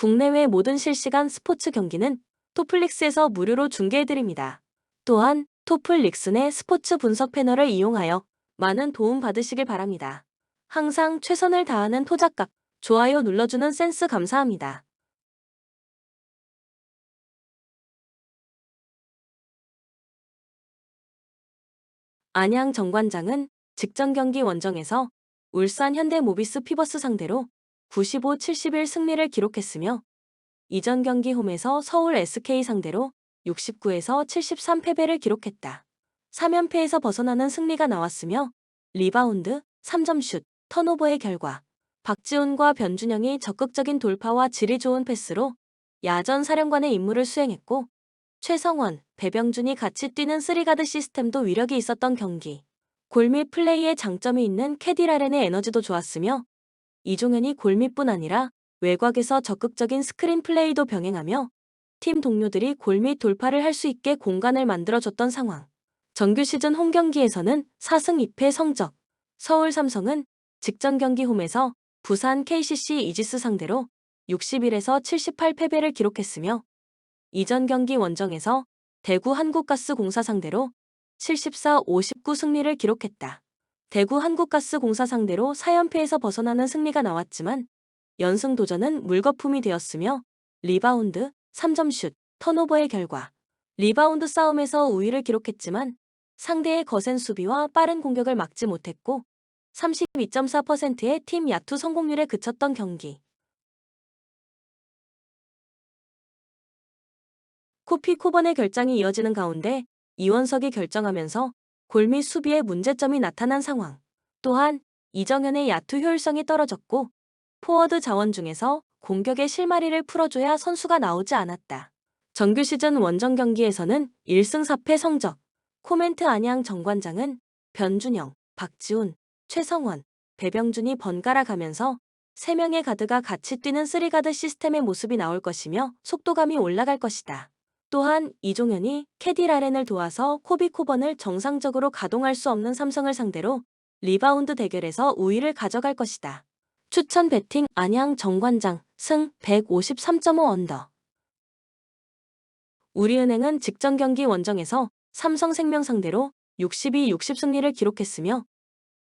국내외 모든 실시간 스포츠 경기는 토플릭스에서 무료로 중계해드립니다. 또한 토플릭스 내 스포츠 분석 패널을 이용하여 많은 도움 받으시길 바랍니다. 항상 최선을 다하는 토작각, 좋아요 눌러주는 센스 감사합니다. 안양 정관장은 직전 경기 원정에서 울산 현대모비스 피버스 상대로 95-71 승리를 기록했으며 이전 경기 홈에서 서울 SK 상대로 69에서 73 패배를 기록했다. 3연패에서 벗어나는 승리가 나왔으며 리바운드, 3점슛, 턴오버의 결과 박지훈과 변준영이 적극적인 돌파와 질이 좋은 패스로 야전 사령관의 임무를 수행했고 최성원, 배병준이 같이 뛰는 쓰리가드 시스템도 위력이 있었던 경기. 골밑 플레이에 장점이 있는 캐디라렌의 에너지도 좋았으며 이종현이 골밑뿐 아니라 외곽에서 적극적인 스크린 플레이도 병행하며 팀 동료들이 골밑 돌파를 할 수 있게 공간을 만들어줬던 상황. 정규 시즌 홈 경기에서는 4승 2패 성적. 서울 삼성은 직전 경기 홈에서 부산 KCC 이지스 상대로 61에서 78 패배를 기록했으며 이전 경기 원정에서 대구 한국가스공사 상대로 74-59 승리를 기록했다. 대구 한국가스공사 상대로 4연패에서 벗어나는 승리가 나왔지만 연승 도전은 물거품이 되었으며 리바운드, 3점슛, 턴오버의 결과 리바운드 싸움에서 우위를 기록했지만 상대의 거센 수비와 빠른 공격을 막지 못했고 32.4%의 팀 야투 성공률에 그쳤던 경기. 코피 코번의 결장이 이어지는 가운데 이원석이 결정하면서 골밑 수비에 문제점이 나타난 상황. 또한 이정현의 야투 효율성이 떨어졌고 포워드 자원 중에서 공격의 실마리를 풀어줘야 선수가 나오지 않았다. 정규 시즌 원정 경기에서는 1승 4패 성적. 코멘트 안양 정관장은 변준영, 박지훈, 최성원, 배병준이 번갈아 가면서 3명의 가드가 같이 뛰는 쓰리가드 시스템의 모습이 나올 것이며 속도감이 올라갈 것이다. 또한 이종현이 캐디라렌을 도와서 코비 코번을 정상적으로 가동할 수 없는 삼성을 상대로 리바운드 대결에서 우위를 가져갈 것이다. 추천 배팅 안양 정관장 승 153.5 언더. 우리은행은 직전 경기 원정에서 삼성생명 상대로 62-60 승리를 기록했으며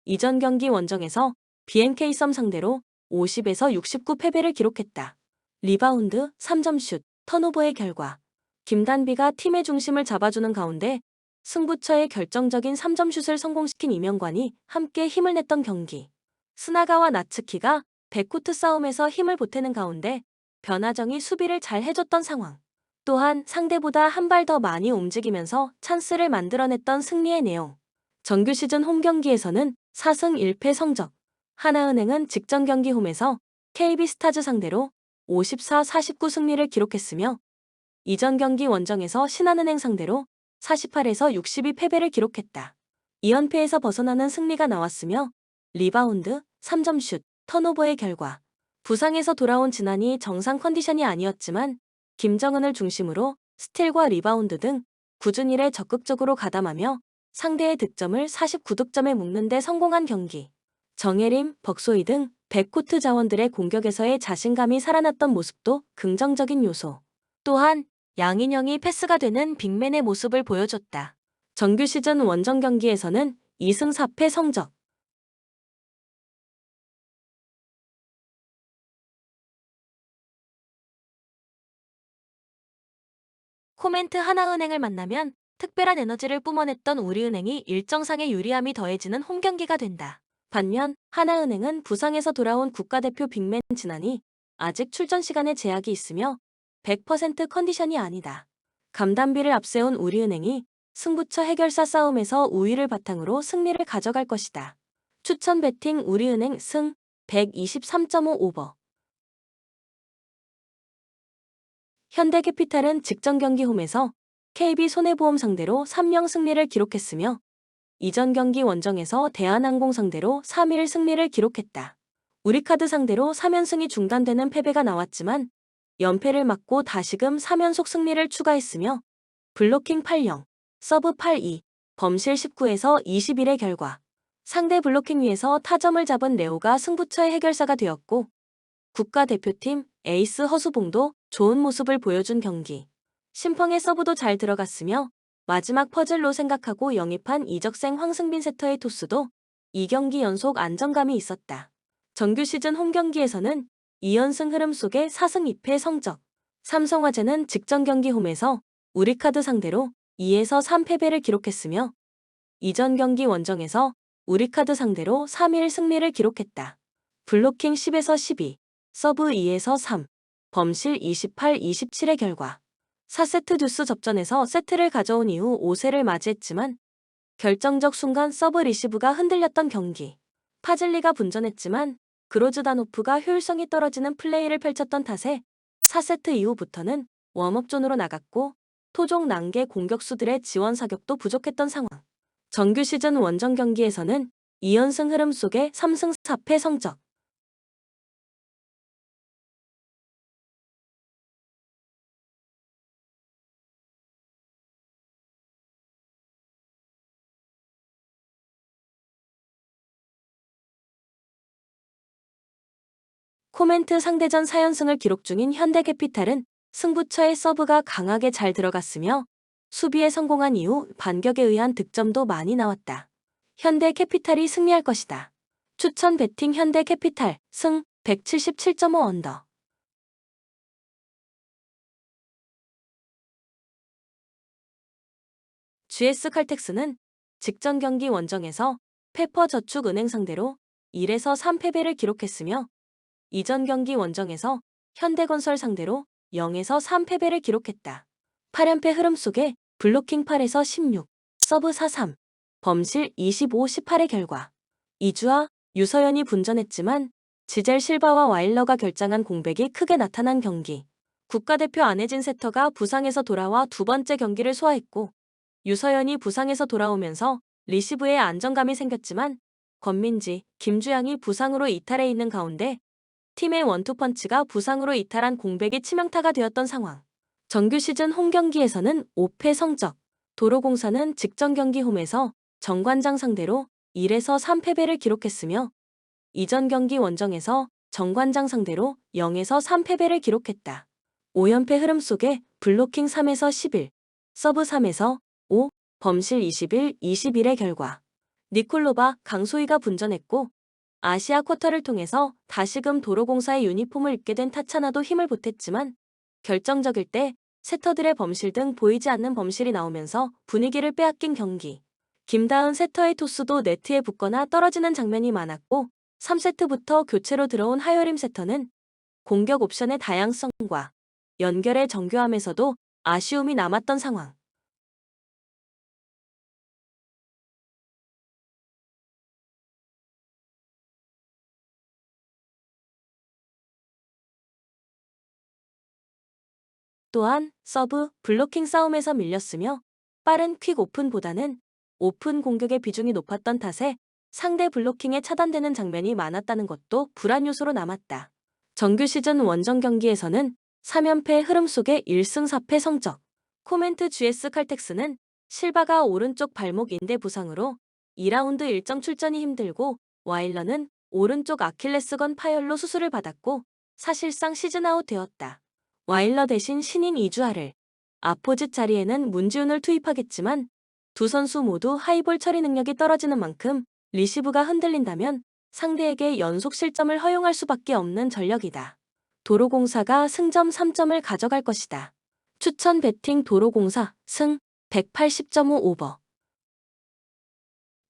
이전 경기 원정에서 BNK썸 상대로 50에서 69 패배를 기록했다. 리바운드, 3점슛, 턴오버의 결과 김단비가 팀의 중심을 잡아주는 가운데 승부처의 결정적인 3점슛을 성공시킨 이명관이 함께 힘을 냈던 경기. 스나가와 나츠키가 백코트 싸움에서 힘을 보태는 가운데 변하정이 수비를 잘 해줬던 상황. 또한 상대보다 한 발 더 많이 움직이면서 찬스를 만들어냈던 승리의 내용. 정규 시즌 홈 경기에서는 4승 1패 성적. 하나은행은 직전 경기 홈에서 KB스타즈 상대로 54-49 승리를 기록했으며 이전 경기 원정에서 신한은행 상대로 48에서 62 패배를 기록했다. 2연패에서 벗어나는 승리가 나왔으며 리바운드, 3점슛, 턴오버의 결과 부상에서 돌아온 진한이 정상 컨디션이 아니었지만 김정은을 중심으로 스틸과 리바운드 등 꾸준히 일에 적극적으로 가담하며 상대의 득점을 49득점에 묶는 데 성공한 경기. 정예림, 벅소이 등 백코트 자원들의 공격에서의 자신감이 살아났던 모습도 긍정적인 요소. 또한 양인영이 패스가 되는 빅맨의 모습을 보여줬다. 정규 시즌 원정 경기에서는 2승 4패 성적. 코멘트 하나은행을 만나면 특별한 에너지를 뿜어냈던 우리은행이 일정상의 유리함이 더해지는 홈경기가 된다. 반면 하나은행은 부상에서 돌아온 국가대표 빅맨 진한이 아직 출전 시간에 제약이 있으며 100% 컨디션이 아니다. 감담비를 앞세운 우리은행이 승부처 해결사 싸움에서 우위를 바탕으로 승리를 가져갈 것이다. 추천 배팅 우리은행 승 123.5 오버. 현대캐피탈은 직전 경기 홈에서 KB손해보험 상대로 3명 승리를 기록했으며 이전 경기 원정에서 대한항공 상대로 3일 승리를 기록했다. 우리카드 상대로 3연승이 중단되는 패배가 나왔지만 연패를 막고 다시금 3연속 승리를 추가했으며 블로킹 8-0, 서브 8-2, 범실 19에서 21의 결과 상대 블로킹 위에서 타점을 잡은 레오가 승부처의 해결사가 되었고 국가대표팀 에이스 허수봉도 좋은 모습을 보여준 경기. 심펑의 서브도 잘 들어갔으며 마지막 퍼즐로 생각하고 영입한 이적생 황승빈 세터의 토스도 2경기 연속 안정감이 있었다. 정규 시즌 홈경기에서는 2연승 흐름 속에 4승 2패 성적. 삼성화재는 직전 경기 홈에서 우리카드 상대로 2에서 3패배를 기록했으며 이전 경기 원정에서 우리카드 상대로 3일 승리를 기록했다. 블로킹 10에서 12, 서브 2에서 3, 범실 28, 27의 결과 4세트 듀스 접전에서 세트를 가져온 이후 5세를 맞이했지만 결정적 순간 서브 리시브가 흔들렸던 경기. 파즐리가 분전했지만 그로즈다노프가 효율성이 떨어지는 플레이를 펼쳤던 탓에 4세트 이후부터는 웜업존으로 나갔고 토종 난개 공격수들의 지원 사격도 부족했던 상황. 정규 시즌 원정 경기에서는 2연승 흐름 속에 3승 4패 성적. 코멘트 상대전 4연승을 기록 중인 현대캐피탈은 승부처의 서브가 강하게 잘 들어갔으며 수비에 성공한 이후 반격에 의한 득점도 많이 나왔다. 현대캐피탈이 승리할 것이다. 추천 베팅 현대캐피탈 승 177.5 언더. GS칼텍스는 직전 경기 원정에서 페퍼저축은행 상대로 1에서 3패배를 기록했으며 이전 경기 원정에서 현대건설 상대로 0에서 3패배를 기록했다. 8연패 흐름 속에 블로킹 8에서 16, 서브 4-3, 범실 25, 18의 결과 이주아, 유서연이 분전했지만 지젤 실바와 와일러가 결장한 공백이 크게 나타난 경기. 국가대표 안혜진 세터가 부상에서 돌아와 두 번째 경기를 소화했고 유서연이 부상에서 돌아오면서 리시브에 안정감이 생겼지만 권민지, 김주양이 부상으로 이탈해 있는 가운데 팀의 원투펀치가 부상으로 이탈한 공백이 치명타가 되었던 상황. 정규 시즌 홈 경기에서는 5패 성적. 도로공사는 직전 경기 홈에서 정관장 상대로 1에서 3패배를 기록했으며 이전 경기 원정에서 정관장 상대로 0에서 3패배를 기록했다. 5연패 흐름 속에 블로킹 3에서 11, 서브 3에서 5, 범실 21, 21의 결과 니콜로바, 강소희가 분전했고 아시아 쿼터를 통해서 다시금 도로공사의 유니폼을 입게 된 타차나도 힘을 보탰지만 결정적일 때 세터들의 범실 등 보이지 않는 범실이 나오면서 분위기를 빼앗긴 경기. 김다은 세터의 토스도 네트에 붙거나 떨어지는 장면이 많았고 3세트부터 교체로 들어온 하여림 세터는 공격 옵션의 다양성과 연결의 정교함에서도 아쉬움이 남았던 상황. 또한 서브, 블로킹 싸움에서 밀렸으며 빠른 퀵 오픈보다는 오픈 공격의 비중이 높았던 탓에 상대 블로킹에 차단되는 장면이 많았다는 것도 불안 요소로 남았다. 정규 시즌 원정 경기에서는 3연패 흐름 속에 1승 4패 성적. 코멘트 GS 칼텍스는 실바가 오른쪽 발목 인대 부상으로 2라운드 일정 출전이 힘들고 와일러는 오른쪽 아킬레스건 파열로 수술을 받았고 사실상 시즌아웃 되었다. 와일러 대신 신인 이주아를 아포짓 자리에는 문지훈을 투입하겠지만 두 선수 모두 하이볼 처리 능력이 떨어지는 만큼 리시브가 흔들린다면 상대에게 연속 실점을 허용할 수밖에 없는 전력이다. 도로공사가 승점 3점을 가져갈 것이다. 추천 베팅 도로공사 승 180.5 오버.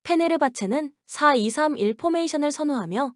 페네르바체는 4-2-3-1 포메이션을 선호하며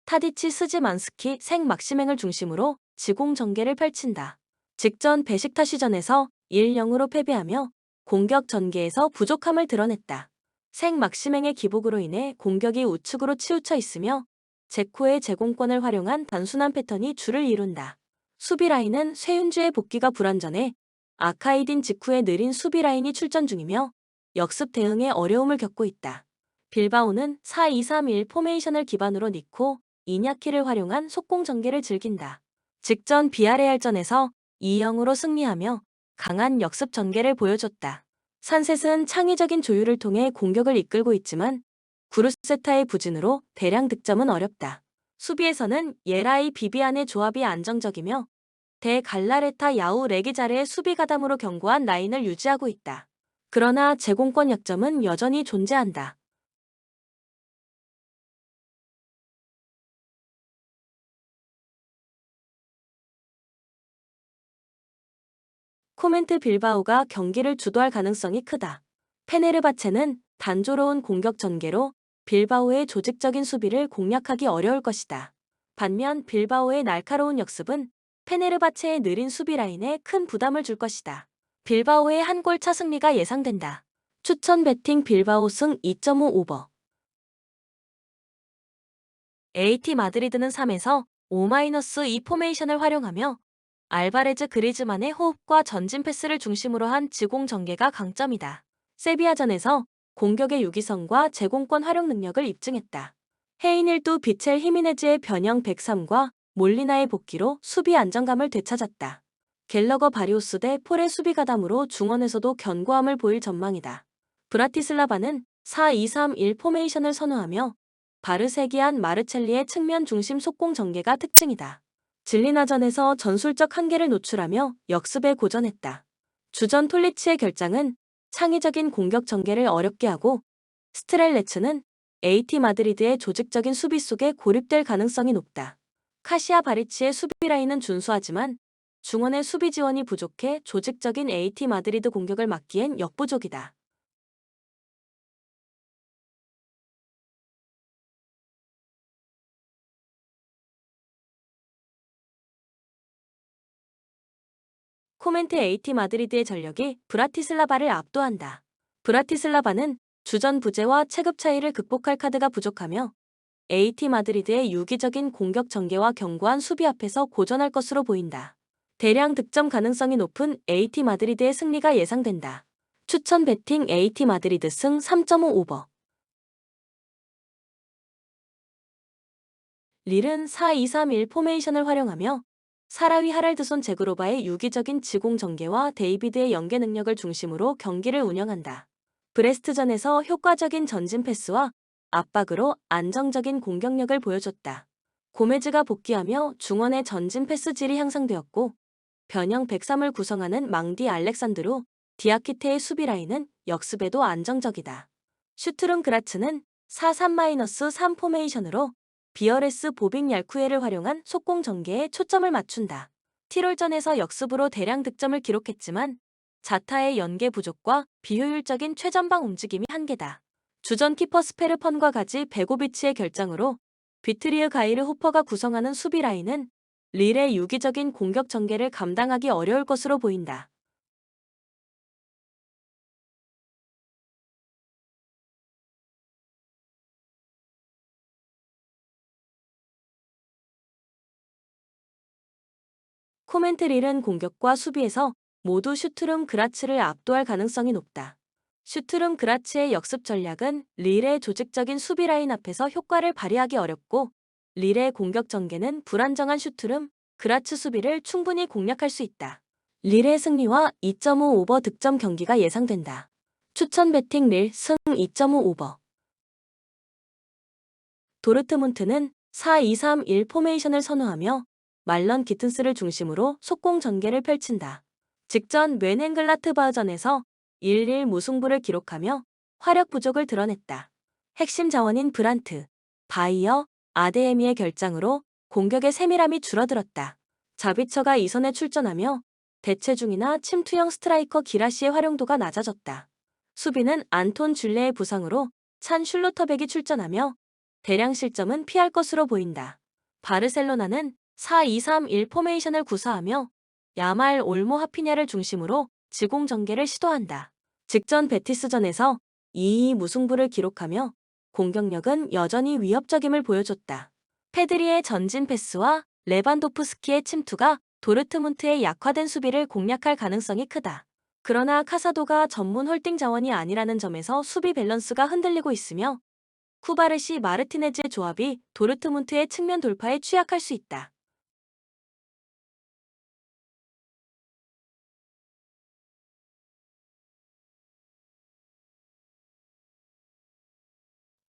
타디치 스즈만스키 생 막시맹을 중심으로 지공 전개를 펼친다. 직전 베식타시전에서 1-0으로 패배하며 공격 전개에서 부족함을 드러냈다. 생 막시맹의 기복으로 인해 공격이 우측으로 치우쳐 있으며 제코의 제공권을 활용한 단순한 패턴이 주를 이룬다. 수비 라인은 쇠윤주의 복귀가 불완전해 아카이딘 직후에 느린 수비 라인이 출전 중이며 역습 대응에 어려움을 겪고 있다. 빌바오는 4-2-3-1 포메이션을 기반으로 니코, 이냐키를 활용한 속공 전개를 즐긴다. 직전 비아레알전에서 2-0으로 승리하며 강한 역습 전개를 보여줬다. 산셋은 창의적인 조율을 통해 공격을 이끌고 있지만 구르세타의 부진으로 대량 득점은 어렵다. 수비에서는 예라이 비비안의 조합이 안정적이며 대 갈라레타 야우 레기자르의 수비 가담으로 견고한 라인을 유지하고 있다. 그러나 제공권 약점은 여전히 존재한다. 코멘트 빌바오가 경기를 주도할 가능성이 크다. 페네르바체는 단조로운 공격 전개로 빌바오의 조직적인 수비를 공략하기 어려울 것이다. 반면 빌바오의 날카로운 역습은 페네르바체의 느린 수비 라인에 큰 부담을 줄 것이다. 빌바오의 한 골 차 승리가 예상된다. 추천 배팅 빌바오 승 2.5 오버. AT 마드리드는 3에서 5-2 포메이션을 활용하며 알바레즈 그리즈만의 호흡과 전진 패스를 중심으로 한 지공 전개가 강점이다. 세비야전에서 공격의 유기성과 제공권 활용 능력을 입증했다. 헤이닐도 비첼 히미네즈의 변형 103과 몰리나의 복귀로 수비 안정감을 되찾았다. 갤러거 바리오스 대 폴의 수비 가담으로 중원에서도 견고함을 보일 전망이다. 브라티슬라바는 4-2-3-1 포메이션을 선호하며 바르세기안 마르첼리의 측면 중심 속공 전개가 특징이다. 질리나전에서 전술적 한계를 노출하며 역습에 고전했다. 주전 톨리치의 결장은 창의적인 공격 전개를 어렵게 하고 스트렐레츠는 AT 마드리드의 조직적인 수비 속에 고립될 가능성이 높다. 카시아 바리치의 수비 라인은 준수하지만 중원의 수비 지원이 부족해 조직적인 AT 마드리드 공격을 막기엔 역부족이다. 코멘트 AT 마드리드의 전력이 브라티슬라바를 압도한다. 브라티슬라바는 주전 부재와 체급 차이를 극복할 카드가 부족하며 AT 마드리드의 유기적인 공격 전개와 견고한 수비 앞에서 고전할 것으로 보인다. 대량 득점 가능성이 높은 AT 마드리드의 승리가 예상된다. 추천 배팅 AT 마드리드 승 3.5 오버. 릴은 4-2-3-1 포메이션을 활용하며 사라위 하랄드손 제그로바의 유기적인 지공 전개와 데이비드의 연계 능력을 중심으로 경기를 운영한다. 브레스트전에서 효과적인 전진 패스와 압박으로 안정적인 공격력을 보여줬다. 고메즈가 복귀하며 중원의 전진 패스 질이 향상되었고 변형 103을 구성하는 망디 알렉산드로 디아키테의 수비 라인은 역습에도 안정적이다. 슈트룸 그라츠는 4-3-3 포메이션으로 비어레스 보빅 얄쿠에를 활용한 속공 전개에 초점을 맞춘다. 티롤전에서 역습으로 대량 득점을 기록했지만 자타의 연계 부족과 비효율적인 최전방 움직임이 한계다. 주전 키퍼 스페르펀과 가지 베고비치의 결장으로 비트리르 가이르 호퍼가 구성하는 수비 라인은 릴의 유기적인 공격 전개를 감당하기 어려울 것으로 보인다. 코멘트 릴은 공격과 수비에서 모두 슈트룸 그라츠를 압도할 가능성이 높다. 슈트룸 그라츠의 역습 전략은 릴의 조직적인 수비 라인 앞에서 효과를 발휘하기 어렵고 릴의 공격 전개는 불안정한 슈트룸 그라츠 수비를 충분히 공략할 수 있다. 릴의 승리와 2.5 오버 득점 경기가 예상된다. 추천 배팅 릴 승 2.5 오버. 도르트문트는 4-2-3-1 포메이션을 선호하며 말런 기튼스를 중심으로 속공 전개를 펼친다. 직전 뛸헨글라트바흐전에서 1-1 무승부를 기록하며 화력 부족을 드러냈다. 핵심 자원인 브란트, 바이어, 아데에미의 결장으로 공격의 세밀함이 줄어들었다. 자비처가 이선에 출전하며 대체중이나 침투형 스트라이커 기라시의 활용도가 낮아졌다. 수비는 안톤 줄레의 부상으로 찬 슐루터백이 출전하며 대량 실점은 피할 것으로 보인다. 바르셀로나는 4-2-3-1 포메이션을 구사하며 야말 올모 하피냐를 중심으로 지공 전개를 시도한다. 직전 베티스전에서 2-2 무승부를 기록하며 공격력은 여전히 위협적임을 보여줬다. 페드리의 전진 패스와 레반도프스키의 침투가 도르트문트의 약화된 수비를 공략할 가능성이 크다. 그러나 카사도가 전문 홀딩 자원이 아니라는 점에서 수비 밸런스가 흔들리고 있으며 쿠바르시 마르티네즈의 조합이 도르트문트의 측면 돌파에 취약할 수 있다.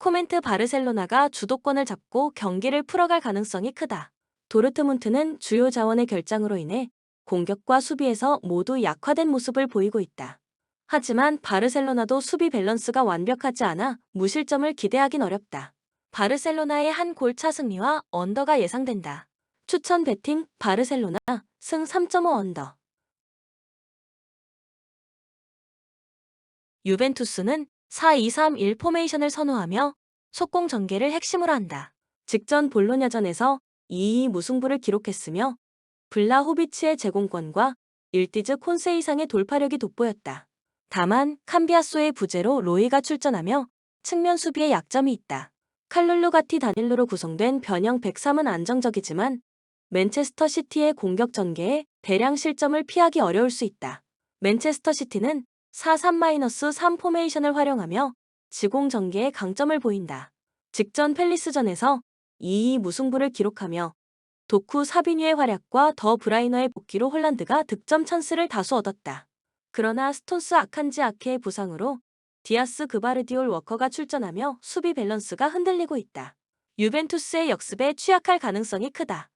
코멘트 바르셀로나가 주도권을 잡고 경기를 풀어갈 가능성이 크다. 도르트문트는 주요 자원의 결장으로 인해 공격과 수비에서 모두 약화된 모습을 보이고 있다. 하지만 바르셀로나도 수비 밸런스가 완벽하지 않아 무실점을 기대하긴 어렵다. 바르셀로나의 한 골 차 승리와 언더가 예상된다. 추천 배팅 바르셀로나 승 3.5 언더. 유벤투스는 4-2-3-1 포메이션을 선호하며 속공 전개를 핵심으로 한다. 직전 볼로냐전에서 2-2 무승부를 기록했으며 블라호비치의 제공권과 일디즈 콘세 이상의 돌파력이 돋보였다. 다만 캄비아소의 부재로 로이가 출전하며 측면 수비에 약점이 있다. 칼룰루 가티 다닐로로 구성된 변형 103은 안정적이지만 맨체스터 시티의 공격 전개에 대량 실점을 피하기 어려울 수 있다. 맨체스터 시티는 4-3-3 포메이션을 활용하며 지공 전개에 강점을 보인다. 직전 팰리스전에서 2-2 무승부를 기록하며 도쿠 사비뉴의 활약과 더 브라이너의 복귀로 홀란드가 득점 찬스를 다수 얻었다. 그러나 스톤스 아칸지 아케의 부상으로 디아스 그바르디올 워커가 출전하며 수비 밸런스가 흔들리고 있다. 유벤투스의 역습에 취약할 가능성이 크다.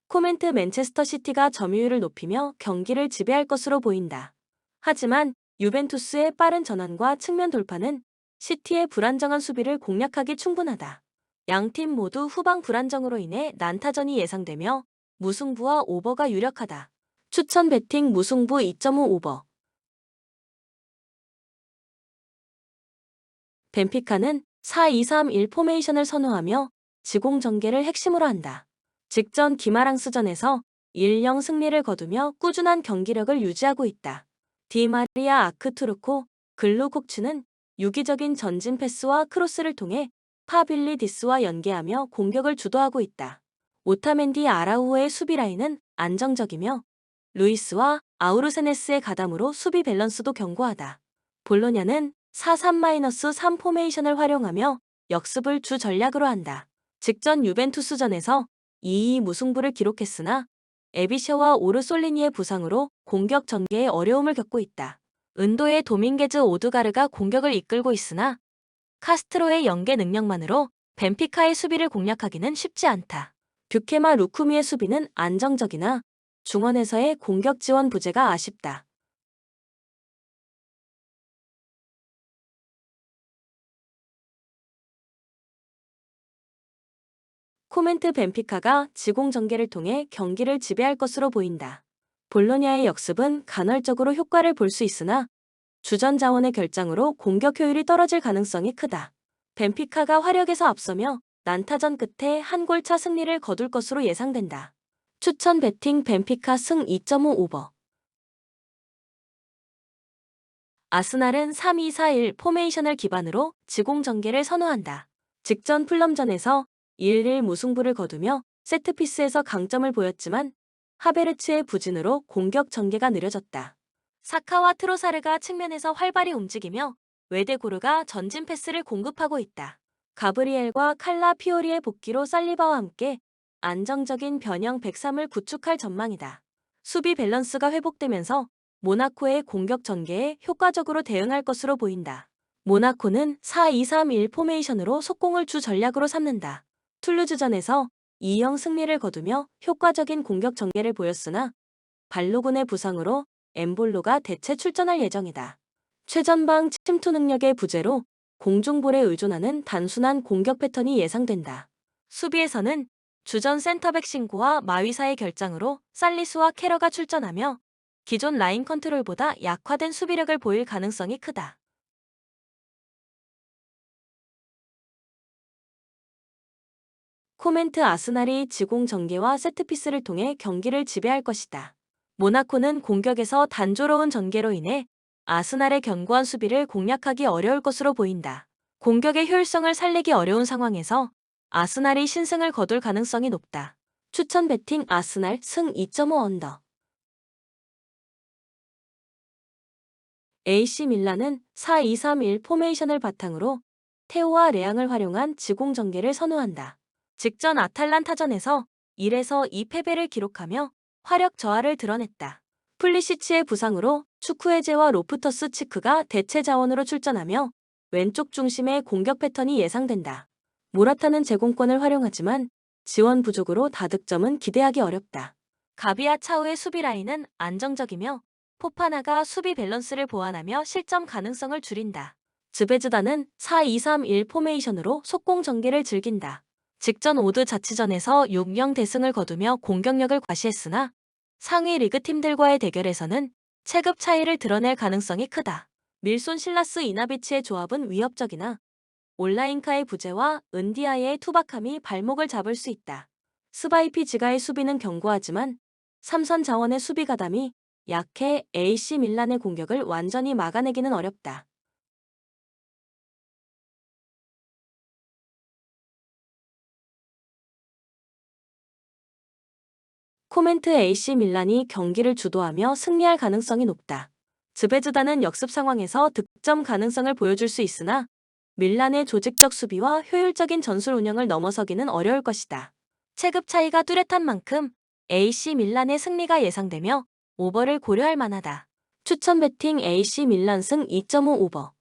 코멘트 맨체스터 시티가 점유율을 높이며 경기를 지배할 것으로 보인다. 하지만 유벤투스의 빠른 전환과 측면 돌파는 시티의 불안정한 수비를 공략하기 충분하다. 양팀 모두 후방 불안정으로 인해 난타전이 예상되며 무승부와 오버가 유력하다. 추천 배팅 무승부 2.5 오버. 벤피카는 4-2-3-1 포메이션을 선호하며 지공 전개를 핵심으로 한다. 직전 기마랑스전에서 1-0 승리를 거두며 꾸준한 경기력을 유지하고 있다. 디마리아 아크투르코, 글루콕츠는 유기적인 전진 패스와 크로스를 통해 파빌리디스와 연계하며 공격을 주도하고 있다. 오타멘디 아라우호의 수비 라인은 안정적이며 루이스와 아우르세네스의 가담으로 수비 밸런스도 견고하다. 볼로냐는 4-3-3 포메이션을 활용하며 역습을 주 전략으로 한다. 직전 유벤투스전에서 2-2 무승부를 기록했으나 에비셔와 오르솔리니의 부상으로 공격 전개에 어려움을 겪고 있다. 은도의 도밍게즈 오드가르가 공격을 이끌고 있으나 카스트로의 연계 능력만으로 벤피카의 수비를 공략하기는 쉽지 않다. 뷰케마 루쿠미의 수비는 안정적이나 중원에서의 공격 지원 부재가 아쉽다. 코멘트 벤피카가 지공 전개를 통해 경기를 지배할 것으로 보인다. 볼로냐의 역습은 간헐적으로 효과를 볼 수 있으나 주전 자원의 결장으로 공격 효율이 떨어질 가능성이 크다. 벤피카가 화력에서 앞서며 난타전 끝에 한 골차 승리를 거둘 것으로 예상된다. 추천 배팅 벤피카 승 2.5 오버. 아스날은 3-2-4-1 포메이션을 기반으로 지공 전개를 선호한다. 직전 풀럼전에서 1-1 무승부를 거두며 세트피스에서 강점을 보였지만 하베르츠의 부진으로 공격 전개가 느려졌다. 사카와 트로사르가 측면에서 활발히 움직이며 웨데고르가 전진 패스를 공급하고 있다. 가브리엘과 칼라 피오리의 복귀로 살리바와 함께 안정적인 변형 103을 구축할 전망이다. 수비 밸런스가 회복되면서 모나코의 공격 전개에 효과적으로 대응할 것으로 보인다. 모나코는 4-2-3-1 포메이션으로 속공을 주 전략으로 삼는다. 툴루즈전에서 2-0 승리를 거두며 효과적인 공격 전개를 보였으나 발로군의 부상으로 엠볼로가 대체 출전할 예정이다. 최전방 침투 능력의 부재로 공중볼에 의존하는 단순한 공격 패턴이 예상된다. 수비에서는 주전 센터백 신고와 마위사의 결장으로 살리수와 캐러가 출전하며 기존 라인 컨트롤보다 약화된 수비력을 보일 가능성이 크다. 코멘트 아스날이 지공 전개와 세트피스를 통해 경기를 지배할 것이다. 모나코는 공격에서 단조로운 전개로 인해 아스날의 견고한 수비를 공략하기 어려울 것으로 보인다. 공격의 효율성을 살리기 어려운 상황에서 아스날이 신승을 거둘 가능성이 높다. 추천 배팅 아스날 승 2.5 언더. AC 밀란은 4-2-3-1 포메이션을 바탕으로 테오와 레앙을 활용한 지공 전개를 선호한다. 직전 아탈란타전에서 1에서 2 패배를 기록하며 화력 저하를 드러냈다. 플리시치의 부상으로 추쿠에제와 로프터스 치크가 대체 자원으로 출전하며 왼쪽 중심의 공격 패턴이 예상된다. 모라타는 제공권을 활용하지만 지원 부족으로 다득점은 기대하기 어렵다. 가비아 차우의 수비 라인은 안정적이며 포파나가 수비 밸런스를 보완하며 실점 가능성을 줄인다. 즈베즈다는 4-2-3-1 포메이션으로 속공 전개를 즐긴다. 직전 5드 자치전에서 6-0 대승을 거두며 공격력을 과시했으나 상위 리그 팀들과의 대결에서는 체급 차이를 드러낼 가능성이 크다. 밀손 실라스 이나비치의 조합은 위협적이나 올라인카의 부재와 은디아의 투박함이 발목을 잡을 수 있다. 스바이피 지가의 수비는 견고하지만 삼선 자원의 수비 가담이 약해 AC 밀란의 공격을 완전히 막아내기는 어렵다. 코멘트 AC 밀란이 경기를 주도하며 승리할 가능성이 높다. 즈베즈다는 역습 상황에서 득점 가능성을 보여줄 수 있으나 밀란의 조직적 수비와 효율적인 전술 운영을 넘어서기는 어려울 것이다. 체급 차이가 뚜렷한 만큼 AC 밀란의 승리가 예상되며 오버를 고려할 만하다. 추천 베팅 AC 밀란 승 2.5 오버.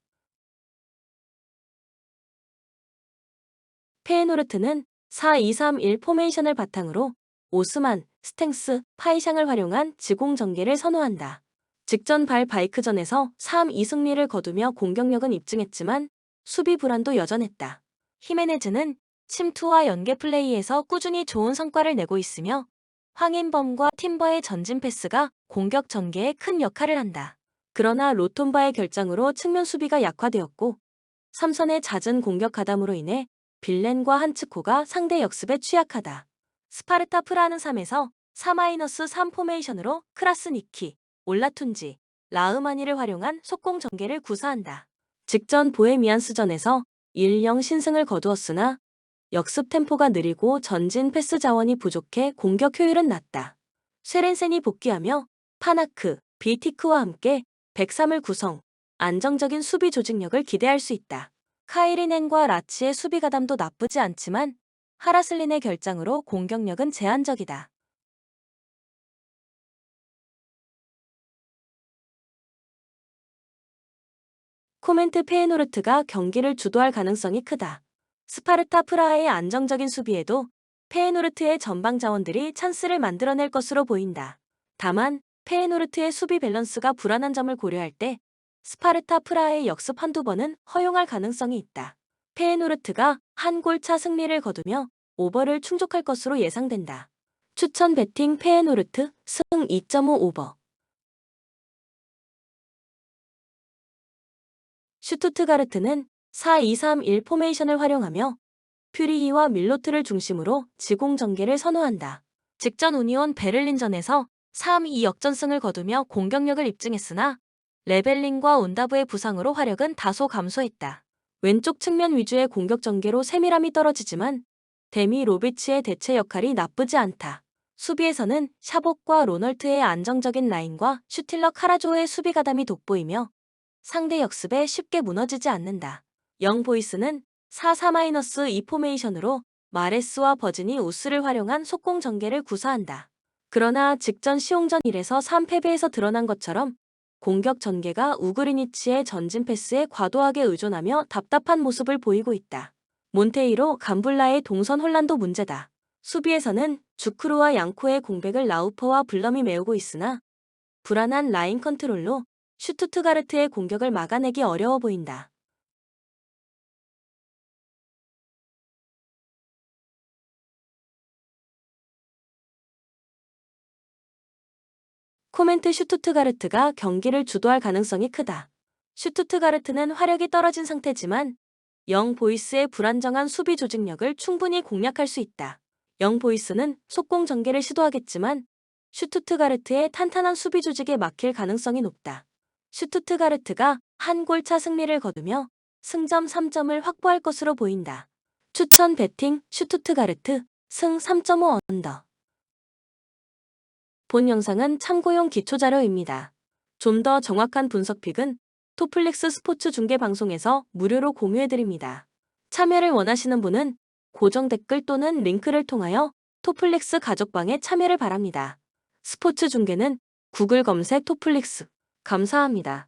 페에노르트는 4-2-3-1 포메이션을 바탕으로 오스만, 스탱스, 파이샹을 활용한 지공 전개를 선호한다. 직전 발 바이크전에서 3-2 승리를 거두며 공격력은 입증했지만 수비 불안도 여전했다. 히메네즈는 침투와 연계 플레이에서 꾸준히 좋은 성과를 내고 있으며 황인범과 팀버의 전진 패스가 공격 전개에 큰 역할을 한다. 그러나 로톤바의 결장으로 측면 수비가 약화되었고 삼선의 잦은 공격 가담으로 인해 빌렌과 한츠코가 상대 역습에 취약하다. 스파르타 프라하는 3에서 4-3 포메이션으로 크라스니키, 올라툰지, 라흐마니를 활용한 속공 전개를 구사한다. 직전 보헤미안스전에서 1-0 신승을 거두었으나 역습 템포가 느리고 전진 패스 자원이 부족해 공격 효율은 낮다. 쉐렌센이 복귀하며 파나크, 비티크와 함께 103을 구성, 안정적인 수비 조직력을 기대할 수 있다. 카이리넨과 라치의 수비 가담도 나쁘지 않지만 하라슬린의 결장으로 공격력은 제한적이다. 코멘트 페에노르트가 경기를 주도할 가능성이 크다. 스파르타 프라하의 안정적인 수비에도 페에노르트의 전방 자원들이 찬스를 만들어낼 것으로 보인다. 다만 페에노르트의 수비 밸런스가 불안한 점을 고려할 때 스파르타 프라하의 역습 한두 번은 허용할 가능성이 있다. 페에노르트가 한 골차 승리를 거두며 오버를 충족할 것으로 예상된다. 추천 베팅 페에노르트 승 2.5 오버. 슈투트가르트는 4-2-3-1 포메이션을 활용하며 퓨리히와 밀로트를 중심으로 지공 전개를 선호한다. 직전 우니온 베를린전에서 3-2 역전승을 거두며 공격력을 입증했으나 레벨링과 온다브의 부상으로 화력은 다소 감소했다. 왼쪽 측면 위주의 공격 전개로 세밀함이 떨어지지만 데미 로비치의 대체 역할이 나쁘지 않다. 수비에서는 샤복과 로널트의 안정적인 라인과 슈틸러 카라조의 수비 가담이 돋보이며 상대 역습에 쉽게 무너지지 않는다. 영 보이스는 4-4-2 포메이션으로 마레스와 버즈니 우스를 활용한 속공 전개를 구사한다. 그러나 직전 시옹전 1에서 3패배에서 드러난 것처럼 공격 전개가 우그리니치의 전진 패스에 과도하게 의존하며 답답한 모습을 보이고 있다. 몬테이로 감불라의 동선 혼란도 문제다. 수비에서는 주크루와 양코의 공백을 라우퍼와 블럼이 메우고 있으나 불안한 라인 컨트롤로 슈투트가르트의 공격을 막아내기 어려워 보인다. 코멘트 슈투트가르트가 경기를 주도할 가능성이 크다. 슈투트가르트는 화력이 떨어진 상태지만 영 보이스의 불안정한 수비 조직력을 충분히 공략할 수 있다. 영 보이스는 속공 전개를 시도하겠지만 슈투트가르트의 탄탄한 수비 조직에 막힐 가능성이 높다. 슈투트가르트가 한 골차 승리를 거두며 승점 3점을 확보할 것으로 보인다. 추천 베팅 슈투트가르트 승 3.5 언더. 본 영상은 참고용 기초자료입니다. 좀 더 정확한 분석픽은 토플릭스 스포츠 중계 방송에서 무료로 공유해드립니다. 참여를 원하시는 분은 고정 댓글 또는 링크를 통하여 토플릭스 가족방에 참여를 바랍니다. 스포츠 중계는 구글 검색 토플릭스. 감사합니다.